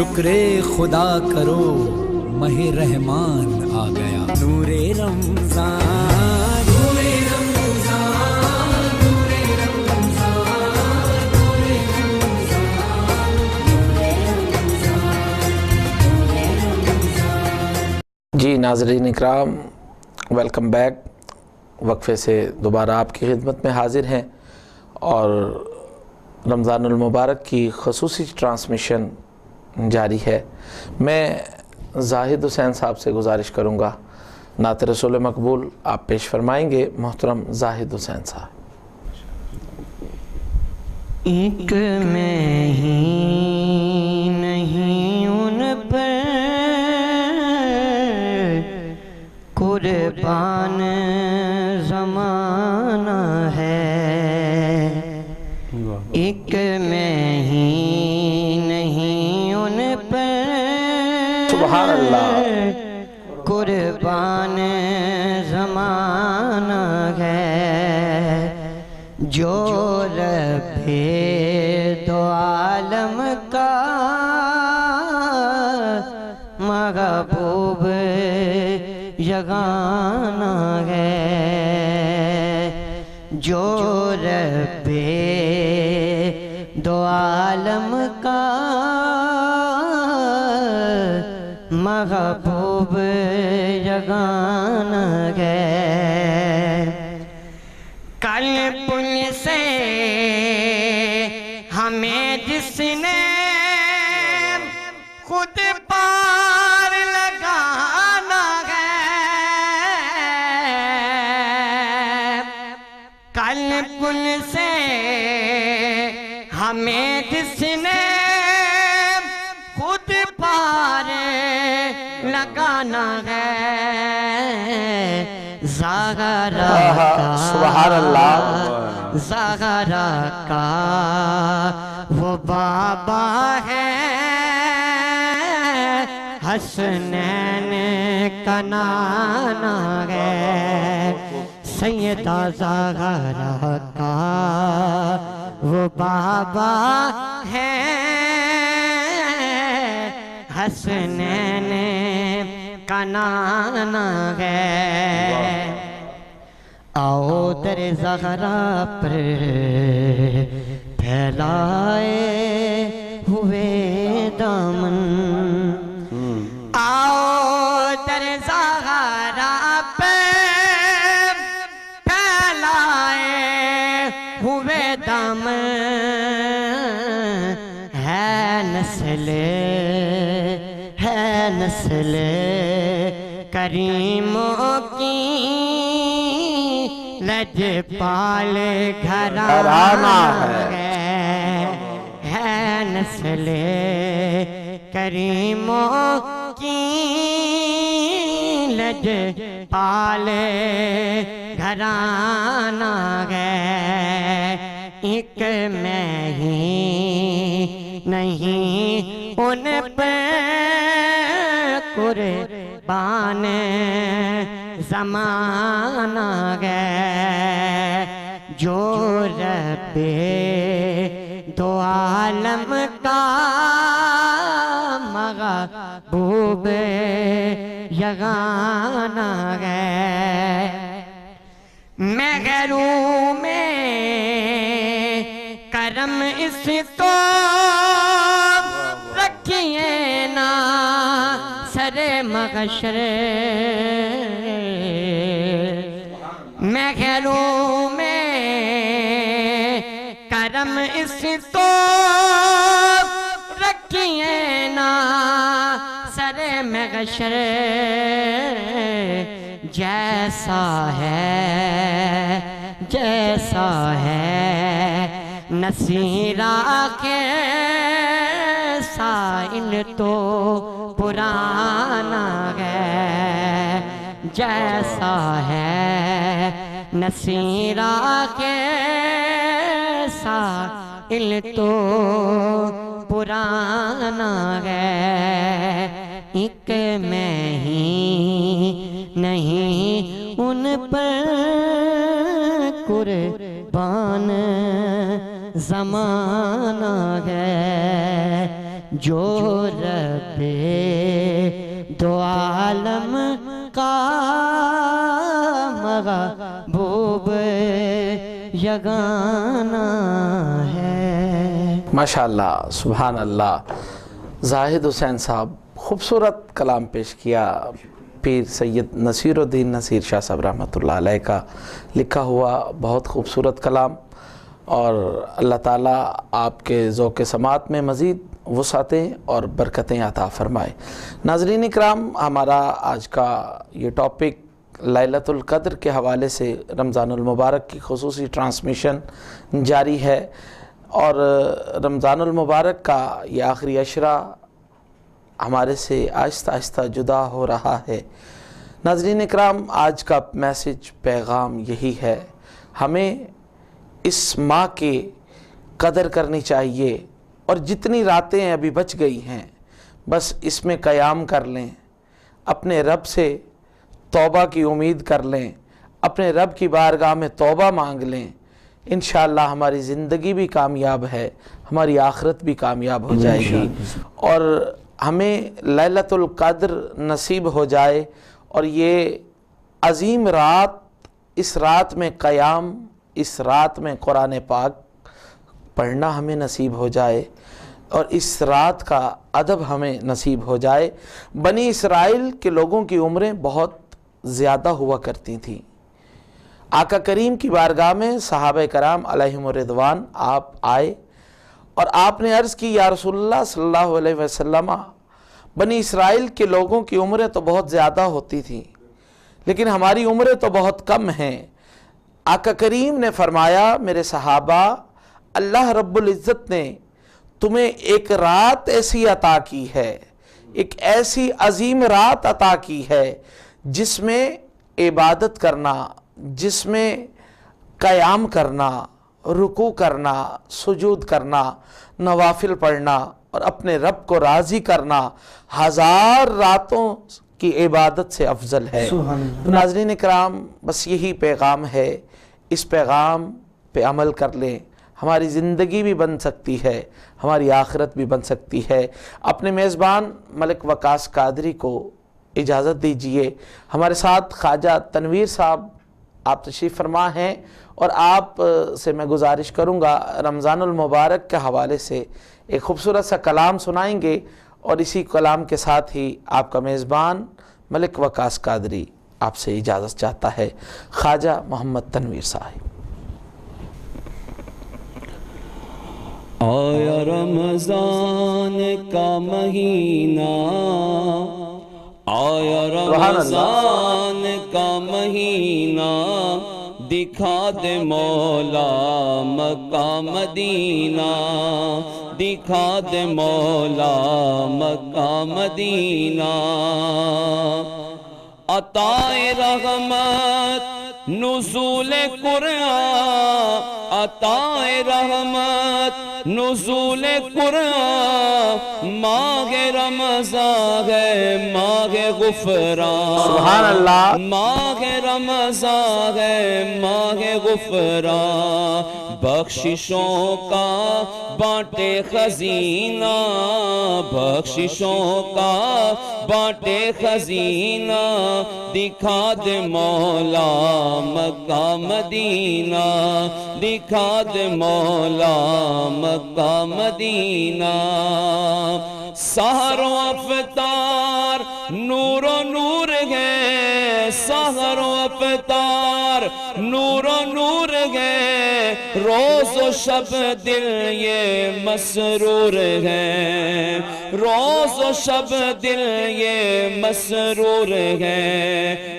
शुक्रे खुदा करो महे रहमान आ गया। नूरे रमजान नूरे रमजान नूरे रमजान नूरे रमजान नूरे रमजान। जी नाज़रीन इकराम, वेलकम बैक। वक्फे से दोबारा आपकी खिदमत में हाजिर हैं और रमज़ानुल मुबारक की ख़ुसूसी ट्रांसमिशन जारी है। मैं ज़ाहिद हुसैन साहब से गुजारिश करूँगा, नात रसूल मकबूल आप पेश फरमाएंगे मोहतरम ज़ाहिद हुसैन साहब। एक मैं ही नहीं उन पर कुर्बान ज़माना है। एक मैं ही नहीं उन पर सुभान अल्लाह कुर्बान ज़माना है। जो रब्बे दो आलम का महबूब यगाना है। जो रब्बे दो आलम का महबूब यगाना है। कल पुल से हमें जिसने खुद पार लगाना है। कल पुल से हमें जिसने खुद पार लगाना है। ज़हरा का सुभान अल्लाह ज़हरा का वो बाबा है। हसनैन का नाना है। सैयदा ज़हरा का वो बाबा है। हसनैन का नाना है। आओ दर ज़हरा पर फैलाए हुए दामन। आओ दर ज़हरा पे फैलाए हुए दामन। है नस्ल करीमों की लजपाल घराना है। नस्ल करीमों की लजपाल घराना है। एक मैं ही नहीं उन पे कुर्बान ज़माना है। जो रब्बे दो आलम का महबूब यगाना है। महरूम में करम इसको रखिए ना सरे महशरे। महरूम में करम इसको रखिए ना सरे महशरे। जैसा है नसीरा के साइन तो पुराना है। जैसा है नसीरा के साइन तो पुराना है। एक मैं ही नहीं उन पर कुर्बान ज़माना है। जो रब्बे दो आलम का महबूब यगाना है। माशाअल्लाह, सुभान अल्लाह। जाहिद हुसैन साहब, खूबसूरत कलाम पेश किया। पीर सैयद नसीरुद्दीन नसीर शाह साहब रहमतुल्लाह अलैह का लिखा हुआ बहुत खूबसूरत कलाम, और अल्लाह ताला आपके ज़ौक़ समात में मज़ीद वुसातें और बरकतें अता फ़रमाए। नाज़रीन इकराम, हमारा आज का ये टॉपिक लैलतुल क़द्र के हवाले से रमज़ानुल मुबारक की ख़ुसूसी ट्रांसमिशन जारी है, और रमज़ानुल मुबारक का ये आखिरी अशरा हमारे से आहिस्ता आहिस्ता जुदा हो रहा है। नाज़रीन इकराम, आज का मैसेज पैगाम यही है, हमें इस माह की कदर करनी चाहिए, और जितनी रातें अभी बच गई हैं बस इसमें क़याम कर लें, अपने रब से तौबा की उम्मीद कर लें, अपने रब की बारगाह में तौबा मांग लें। इंशाअल्लाह हमारी ज़िंदगी भी कामयाब है, हमारी आखिरत भी कामयाब हो जाएगी, और हमें लैलतुल क़द्र नसीब हो जाए, और ये अज़ीम रात, इस रात में क़याम, इस रात में कुरान पाक पढ़ना हमें नसीब हो जाए, और इस रात का अदब हमें नसीब हो जाए। बनी इसराइल के लोगों की उम्रें बहुत ज़्यादा हुआ करती थीं। आका करीम की बारगाह में सहाबा कराम अलैहिमुर रिदवान आप आए, और आपने अर्ज़ की, या रसूलल्लाह सल्लल्लाहु अलैहि वसल्लम, बनी इसराइल के लोगों की उम्रें तो बहुत ज़्यादा होती थी, लेकिन हमारी उम्रें तो बहुत कम हैं। आका करीम ने फरमाया, मेरे सहाबा, अल्लाह रब्बुल इज़्ज़त ने तुम्हें एक रात ऐसी अता की है, एक ऐसी अजीम रात अता की है जिसमें इबादत करना, जिसमें क़याम करना, रुकू करना, सुजूद करना, नवाफिल पढ़ना और अपने रब को राज़ी करना हज़ार रातों की इबादत से अफजल है। तो नाज़रीन इकराम, बस यही पैगाम है, इस पैगाम पे अमल कर लें, हमारी ज़िंदगी भी बन सकती है, हमारी आखिरत भी बन सकती है। अपने मेज़बान मलिक वकास कादरी को इजाज़त दीजिए। हमारे साथ ख्वाजा तनवीर साहब आप तशरीफ़ फरमा हैं, और आप से मैं गुजारिश करूँगा रमज़ानुल मुबारक के हवाले से एक ख़ूबसूरत सा कलाम सुनाएंगे, और इसी कलाम के साथ ही आपका मेज़बान मलिक वकास कादरी आपसे इजाज़त चाहता है। ख्वाजा मोहम्मद तनवीर साहब। आया रमज़ान का महीना, आया रमज़ान का महीना, दिखा दे मौला मक्का मदीना, दिखा दे मौला मक्का मदीना। अताए रहमत नुज़ूल कुरान, अताए रहमत नुज़ूल कुरान, मागे रमज़ान है मागे गुफ़रान, सुभान अल्लाह। मागे रमज़ान है मागे गुफ़रान, बख्शिशों का बांटे खजीना, बख्शिशों का बांटे खजीना, दिखा दे मौला मक्का मदीना, दिखा दे मौला मक्का मदीना। सहरो अफ्तार नूरो नूर है, सहरो अफ्तार नूरो नूर है, रोज़ शब दिल ये मसरूर है, रोज़ शब दिल ये मसरूर है।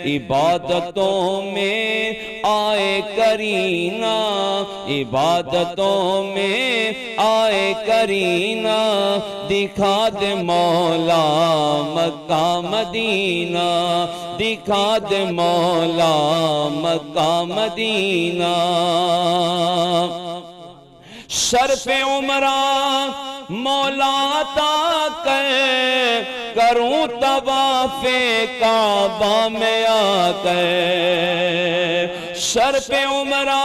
इबादतों में आए करीना, इबादतों में आए करीना, दिखा दे मौला मक्का मदीना, दिखा दे मौला मक्का मदीना। शर्फ़े उमरा मौला अता कर, करूं तवाफ़े काबा में आकर, सर पे उमरा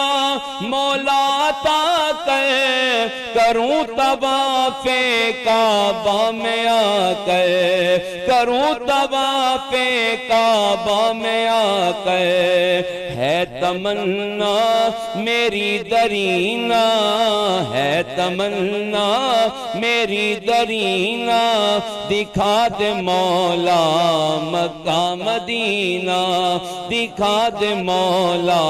मौला अता कर, करूं तवाफ़े काबा में आकर, करूं तवाफ़े काबा में आकर। है तमन्ना मेरी दरीना, है तमन्ना मेरी दरीना, दिखा दे मौला मक्का मदीना, दिखा दे मौला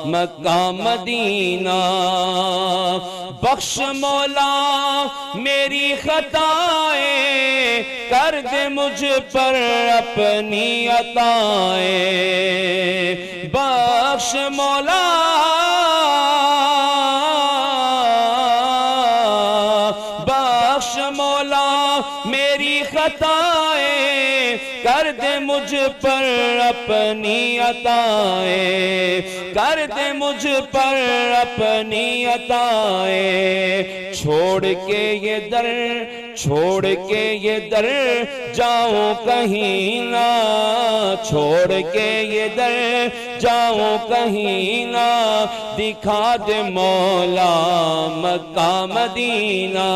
मक्का मदीना। बख्श मौला मेरी खताएं, कर दे मुझ पर अपनी अताएं। बख्श मौला बख्श मौला मेरी खताएं, कर दे मुझ पर अपनी अताएं, कर दे मुझ पर अपनी अताएं। छोड़ के ये दर, छोड़ के ये दर जाऊं कहीं ना, छोड़ के ये दर जाऊं कहीं ना, दिखा दे मौला मक्का मदीना,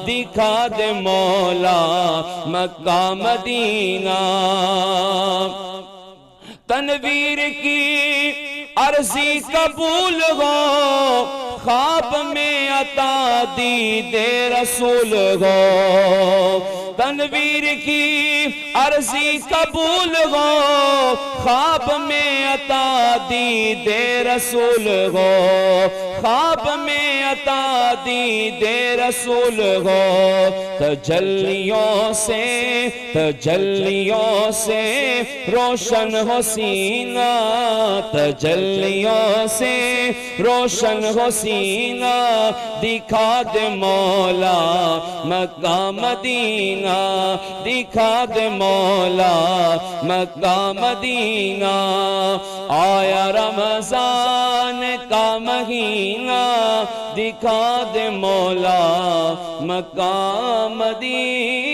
दिखा दे मौला मक्का मदीना। तनवीर की अर्जी कबूल हो, ख्वाब में अता दीदे रसूल हो। तनवीर की अर्जी कबूल हो, ख्वाब में अता दीदे रसूल हो, ख्वाब में अता दीदे रसूल हो। तजल्लियों से, तजल्लियों से रोशन हो सीना, तजल्लियों से रोशन हो सीना, दिखा दे मौला मक्का मदीना, दिखा दे मौला मक्का मदीना। आया रमजान का महीना, दिखा दे मौला मक्का मदीना।